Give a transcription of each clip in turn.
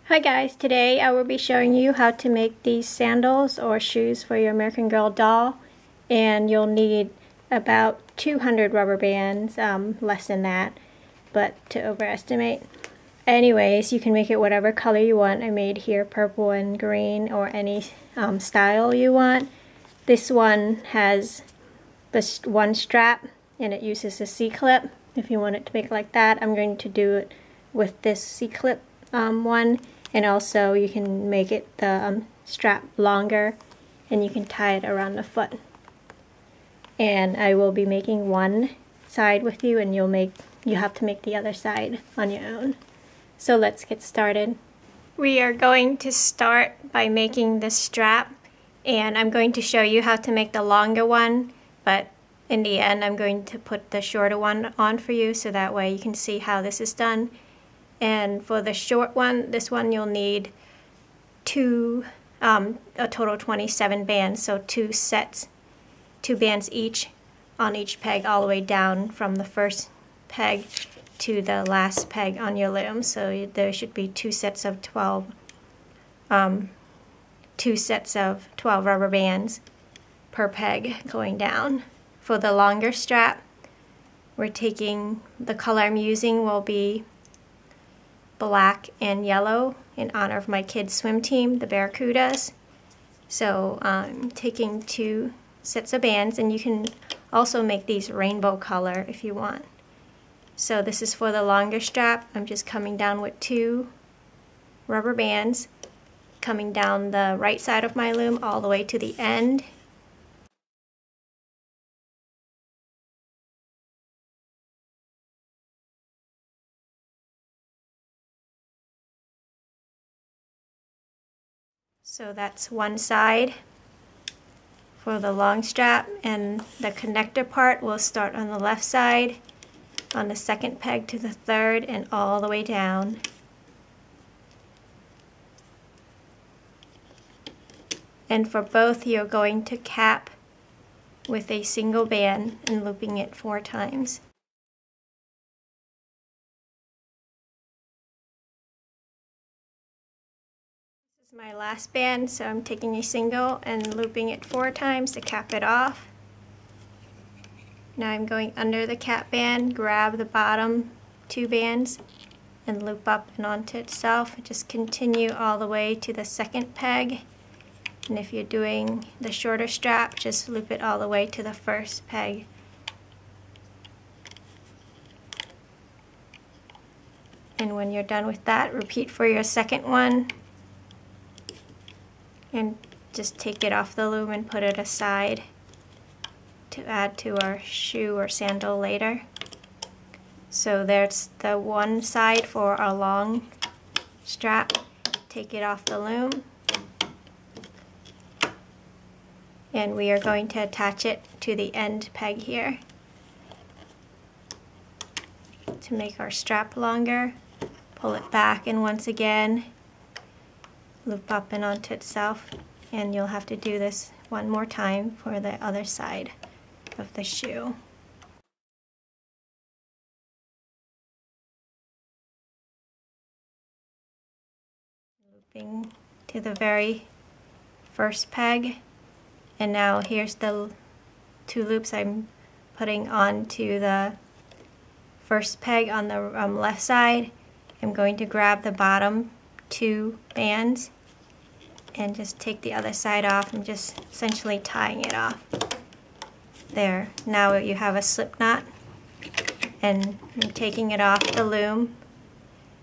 Hi guys, today I will be showing you how to make these sandals or shoes for your American Girl doll, and you'll need about 200 rubber bands, less than that, but to overestimate. Anyways, you can make it whatever color you want. I made here purple and green, or any style you want. This one has this one strap and it uses a C-clip. If you want it to make it like that, I'm going to do it with this C-clip one. And also you can make it the strap longer and you can tie it around the foot. And I will be making one side with you, and you have to make the other side on your own. So let's get started. We are going to start by making the strap, and I'm going to show you how to make the longer one, but in the end I'm going to put the shorter one on for you so that way you can see how this is done. And for the short one, this one you'll need a total 27 bands, so two bands each on each peg, all the way down from the first peg to the last peg on your loom. So there should be two sets of 12 rubber bands per peg going down. For the longer strap, we're taking, the color I'm using will be black and yellow in honor of my kids' swim team, the Barracudas. So I'm taking two sets of bands, and you can also make these rainbow color if you want. So this is for the longer strap. I'm just coming down with two rubber bands, coming down the right side of my loom all the way to the end. So that's one side for the long strap, and the connector part will start on the left side, on the second peg to the third, and all the way down. And for both, you're going to cap with a single band and looping it 4 times. My last band, so I'm taking a single and looping it 4 times to cap it off. Now I'm going under the cap band, grab the bottom 2 bands and loop up and onto itself. Just continue all the way to the second peg, and if you're doing the shorter strap, just loop it all the way to the first peg. And when you're done with that, repeat for your second one. And just take it off the loom and put it aside to add to our shoe or sandal later. So there's the one side for our long strap. Take it off the loom, and we are going to attach it to the end peg here to make our strap longer. Pull it back, and once again loop up and onto itself, and you'll have to do this one more time for the other side of the shoe. Looping to the very first peg, and now here's the 2 loops I'm putting onto the first peg on the left side. I'm going to grab the bottom 2 bands and just take the other side off and just essentially tying it off. There, now you have a slip knot, and I'm taking it off the loom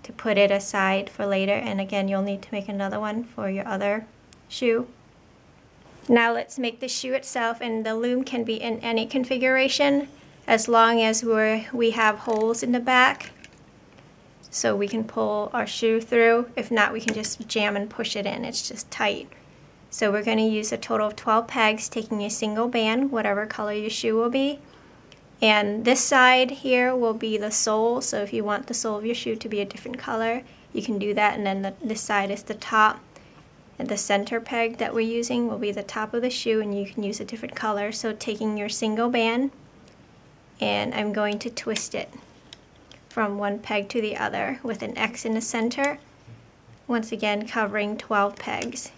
to put it aside for later, and again you'll need to make another one for your other shoe. Now let's make the shoe itself, and the loom can be in any configuration as long as we have holes in the back, so we can pull our shoe through. If not, we can just jam and push it in. It's just tight. So we're going to use a total of 12 pegs, taking a single band, whatever color your shoe will be. And this side here will be the sole, so if you want the sole of your shoe to be a different color, you can do that. And then this side is the top, and the center peg that we're using will be the top of the shoe, and you can use a different color. So taking your single band, and I'm going to twist it from one peg to the other with an X in the center, once again covering 12 pegs.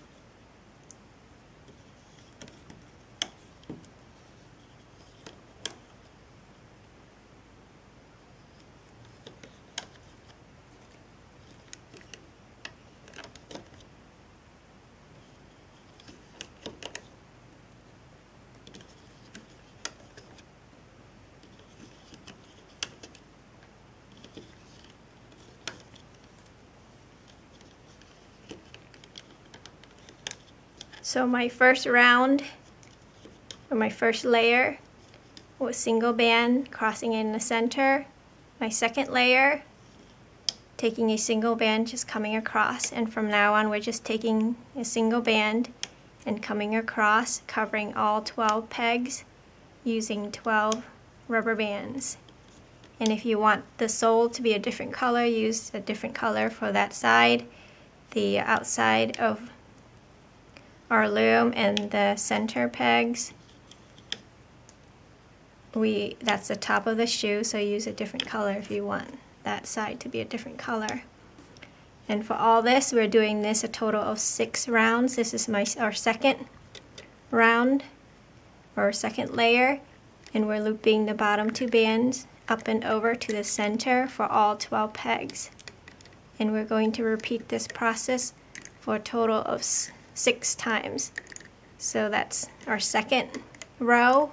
So my first round, or my first layer, was single band crossing in the center. My second layer, taking a single band, just coming across, and from now on we're just taking a single band and coming across, covering all 12 pegs using 12 rubber bands. And if you want the sole to be a different color, use a different color for that side. The outside of our loom and the center pegs, that's the top of the shoe, so use a different color if you want that side to be a different color. And for all this, we're doing this a total of 6 rounds. This is our second round, or second layer, and we're looping the bottom 2 bands up and over to the center for all 12 pegs. And we're going to repeat this process for a total of 6 times. So that's our second row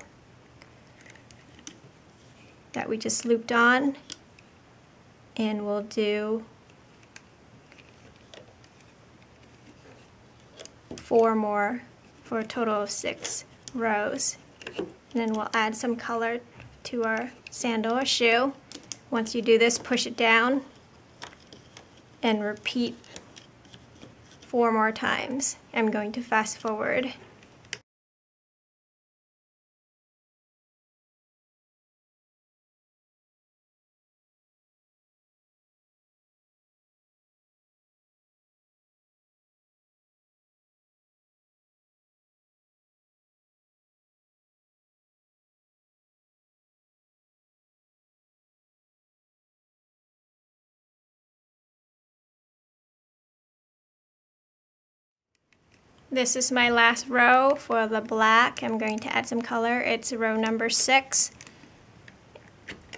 that we just looped on, and we'll do 4 more for a total of 6 rows. And then we'll add some color to our sandal or shoe. Once you do this, push it down and repeat 4 more times. I'm going to fast forward. This is my last row for the black. I'm going to add some color. It's row number 6.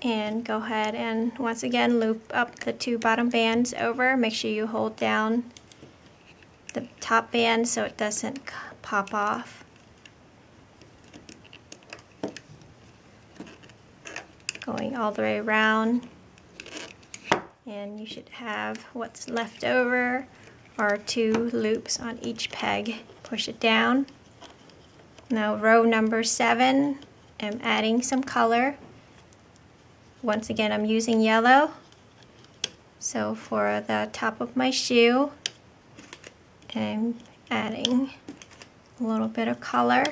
And go ahead and once again loop up the 2 bottom bands over. Make sure you hold down the top band so it doesn't pop off. Going all the way around. And you should have what's left over are 2 loops on each peg. Push it down. Now row number 7, I'm adding some color. Once again, I'm using yellow. So for the top of my shoe, I'm adding a little bit of color.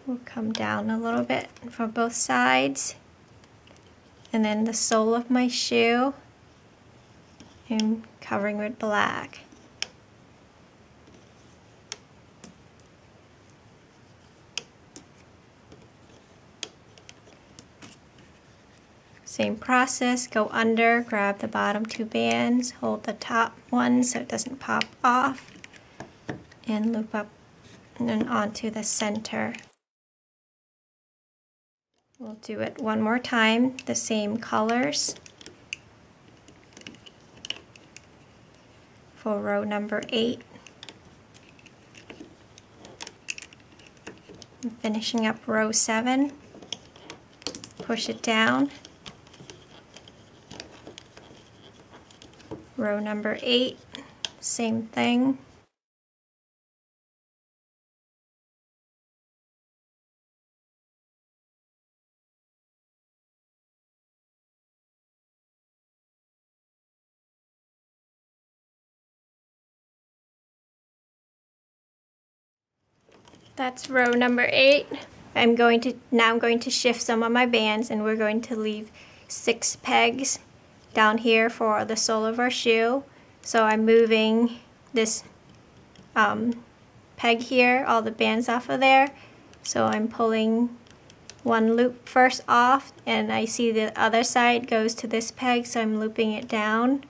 We'll come down a little bit for both sides. And then the sole of my shoe, I'm covering with black. Same process, go under, grab the bottom 2 bands, hold the top one so it doesn't pop off, and loop up and then onto the center. We'll do it one more time, the same colors. For row number 8. I'm finishing up row 7. Push it down. Row number 8, same thing. That's row number 8. I'm going to shift some of my bands, and we're going to leave 6 pegs down here for the sole of our shoe. So I'm moving this peg here, all the bands off of there. So I'm pulling one loop first off, and I see the other side goes to this peg, so I'm looping it down,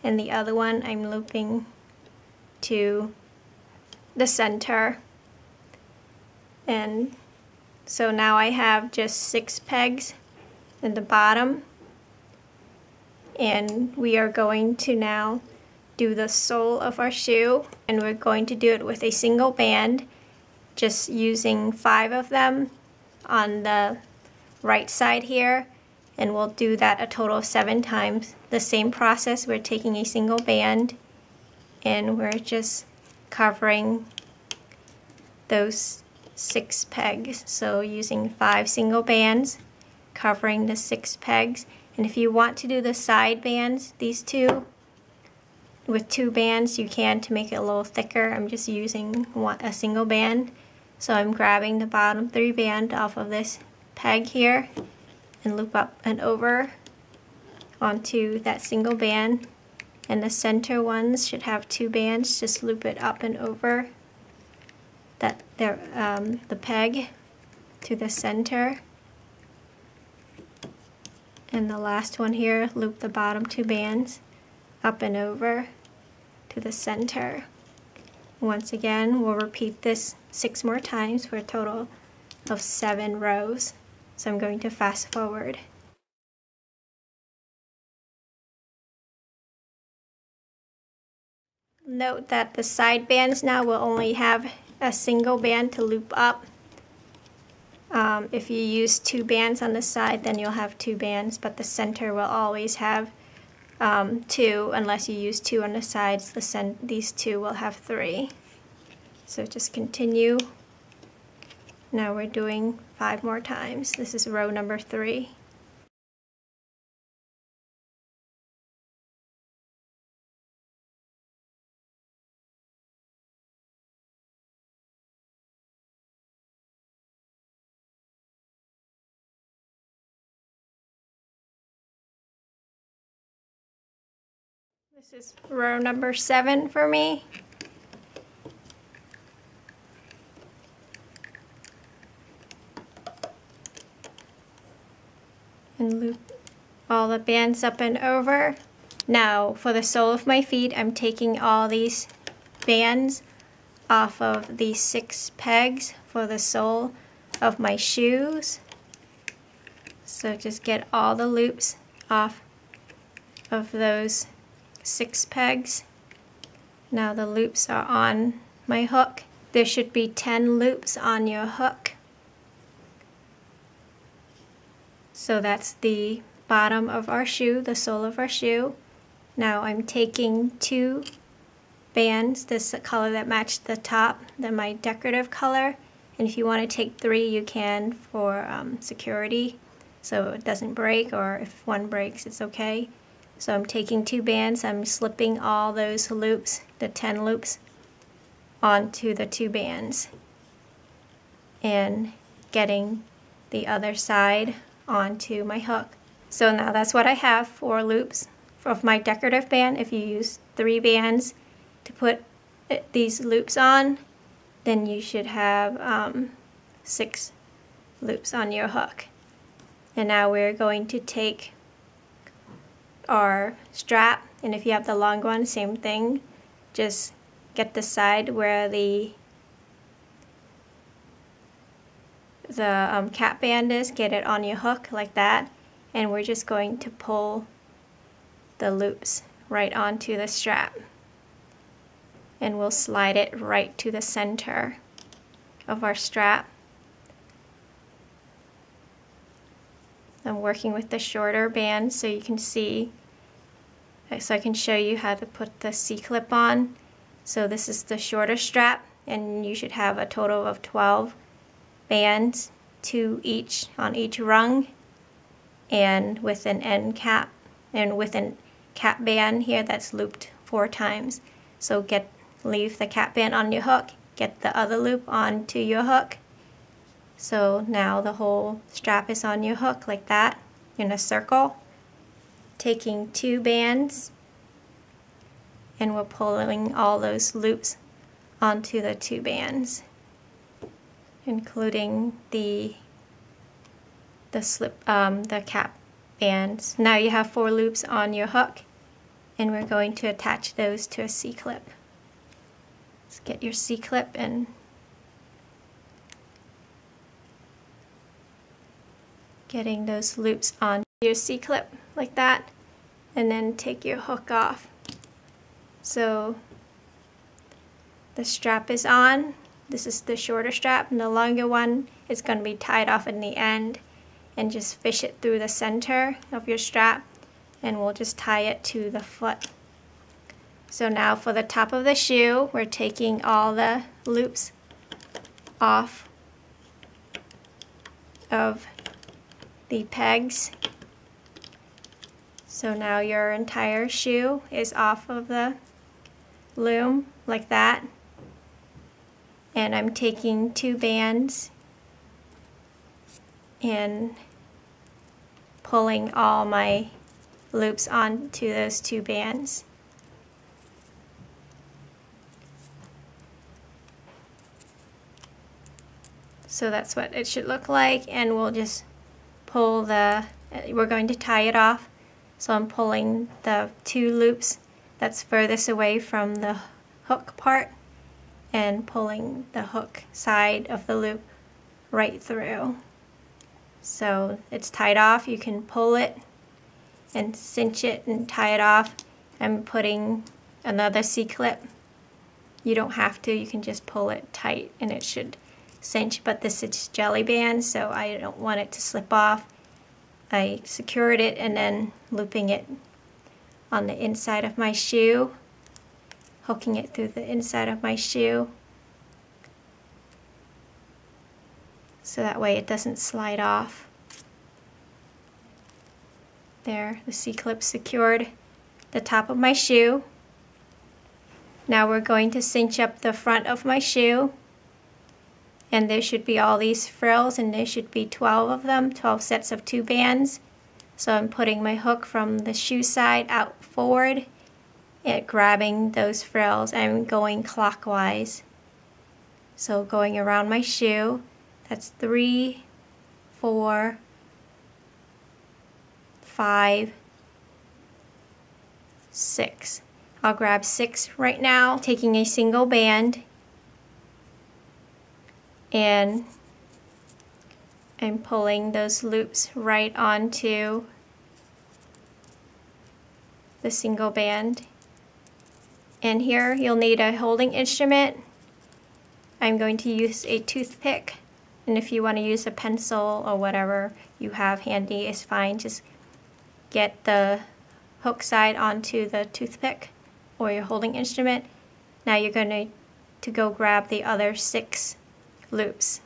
and the other one I'm looping to the center. And so now I have just 6 pegs in the bottom, and we are going to now do the sole of our shoe, and we're going to do it with a single band, just using 5 of them on the right side here, and we'll do that a total of 7 times. The same process, we're taking a single band and we're just covering those 6 pegs. So using 5 single bands, covering the 6 pegs. And if you want to do the side bands, these two, with 2 bands, you can, to make it a little thicker. I'm just using a single band. So I'm grabbing the bottom 3 band off of this peg here and loop up and over onto that single band. And the center ones should have 2 bands. Just loop it up and over that the peg to the center. And the last one here, loop the bottom 2 bands up and over to the center. Once again, we'll repeat this 6 more times for a total of 7 rows. So I'm going to fast forward. Note that the side bands now will only have a single band to loop up. If you use 2 bands on the side, then you'll have 2 bands, but the center will always have 2, unless you use 2 on the sides. These 2 will have 3. So just continue. Now we're doing 5 more times. This is row number 3. This is row number 7 for me. And loop all the bands up and over. Now for the sole of my feet, I'm taking all these bands off of the 6 pegs for the sole of my shoes. So just get all the loops off of those 6 pegs. Now the loops are on my hook. There should be 10 loops on your hook. So that's the bottom of our shoe, the sole of our shoe. Now I'm taking 2 bands, this color that matched the top, my decorative color. And if you want to take 3, you can for security, so it doesn't break, or if one breaks, it's okay. So I'm taking 2 bands, I'm slipping all those loops, the 10 loops, onto the 2 bands and getting the other side onto my hook. So now that's what I have, 4 loops of my decorative band. If you use 3 bands to put these loops on, then you should have 6 loops on your hook. And now we're going to take our strap, and if you have the long one, same thing. Just get the side where the cap band is, get it on your hook like that, and we're just going to pull the loops right onto the strap, and we'll slide it right to the center of our strap. I'm working with the shorter band so you can see, so I can show you how to put the C-clip on. So this is the shorter strap, and you should have a total of 12 bands, 2 each on each rung, and with an end cap, and with a cap band here that's looped 4 times. So leave the cap band on your hook, get the other loop onto your hook. So now the whole strap is on your hook like that, in a circle. Taking 2 bands, and we're pulling all those loops onto the 2 bands, including the the cap bands. Now you have 4 loops on your hook, and we're going to attach those to a C-clip. Let's get your C-clip and getting those loops on your C-clip like that, and then take your hook off. So the strap is on. This is the shorter strap, and the longer one is going to be tied off in the end, and just fish it through the center of your strap, and we'll just tie it to the foot. So now for the top of the shoe, we're taking all the loops off of the pegs. So now your entire shoe is off of the loom like that. And I'm taking 2 bands and pulling all my loops onto those 2 bands. So that's what it should look like, and we'll just pull we're going to tie it off. So I'm pulling the 2 loops that's furthest away from the hook part and pulling the hook side of the loop right through. So it's tied off. You can pull it and cinch it and tie it off. I'm putting another C-clip. You don't have to, you can just pull it tight and it should cinch, but this is jelly band, so I don't want it to slip off. I secured it and then looping it on the inside of my shoe, hooking it through the inside of my shoe, so that way it doesn't slide off. There, the C-clip secured the top of my shoe. Now we're going to cinch up the front of my shoe, and there should be all these frills, and there should be 12 of them, 12 sets of 2 bands. So I'm putting my hook from the shoe side out forward and grabbing those frills. I'm going clockwise. So going around my shoe, that's 3, 4, 5, 6. I'll grab 6 right now, taking a single band, and I'm pulling those loops right onto the single band. And here you'll need a holding instrument. I'm going to use a toothpick, and if you want to use a pencil or whatever you have handy is fine. Just get the hook side onto the toothpick or your holding instrument. Now you're going to go grab the other 6 loops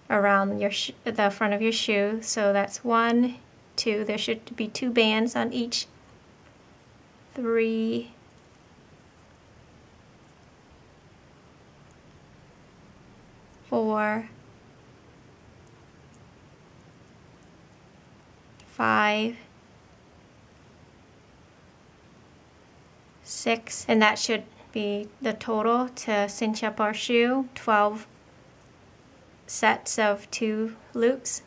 around your the front of your shoe. So that's 1, 2, there should be 2 bands on each, 3, 4, 5, 6, and that should be the total to cinch up our shoe, 12 sets of 2 loops.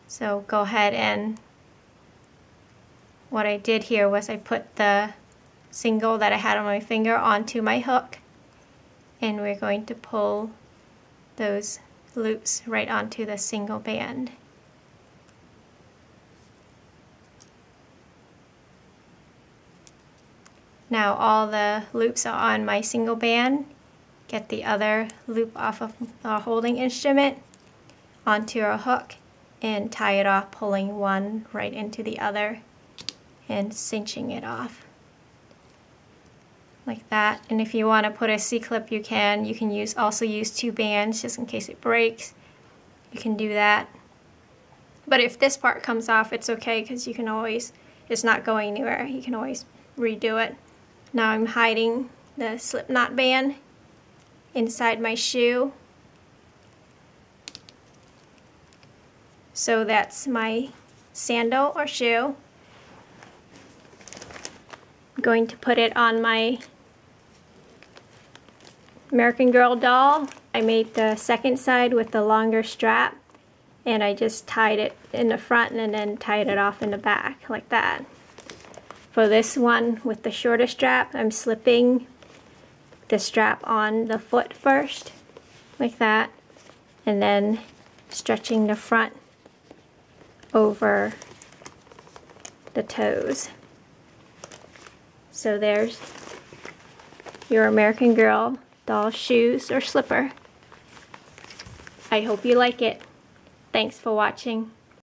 So go ahead, and what I did here was I put the single that I had on my finger onto my hook, and we're going to pull those loops right onto the single band. Now all the loops are on my single band. Get the other loop off of our holding instrument onto our hook and tie it off, pulling one right into the other and cinching it off like that. And if you want to put a C-clip, you can also use 2 bands just in case it breaks. You can do that. But if this part comes off, it's okay, because you can always, it's not going anywhere. You can always redo it. Now I'm hiding the slip knot band inside my shoe. So that's my sandal or shoe. I'm going to put it on my American Girl doll. I made the second side with the longer strap, and I just tied it in the front and then tied it off in the back like that. For this one with the shorter strap, I'm slipping the strap on the foot first, like that, and then stretching the front over the toes. So there's your American Girl doll shoes or slipper. I hope you like it. Thanks for watching.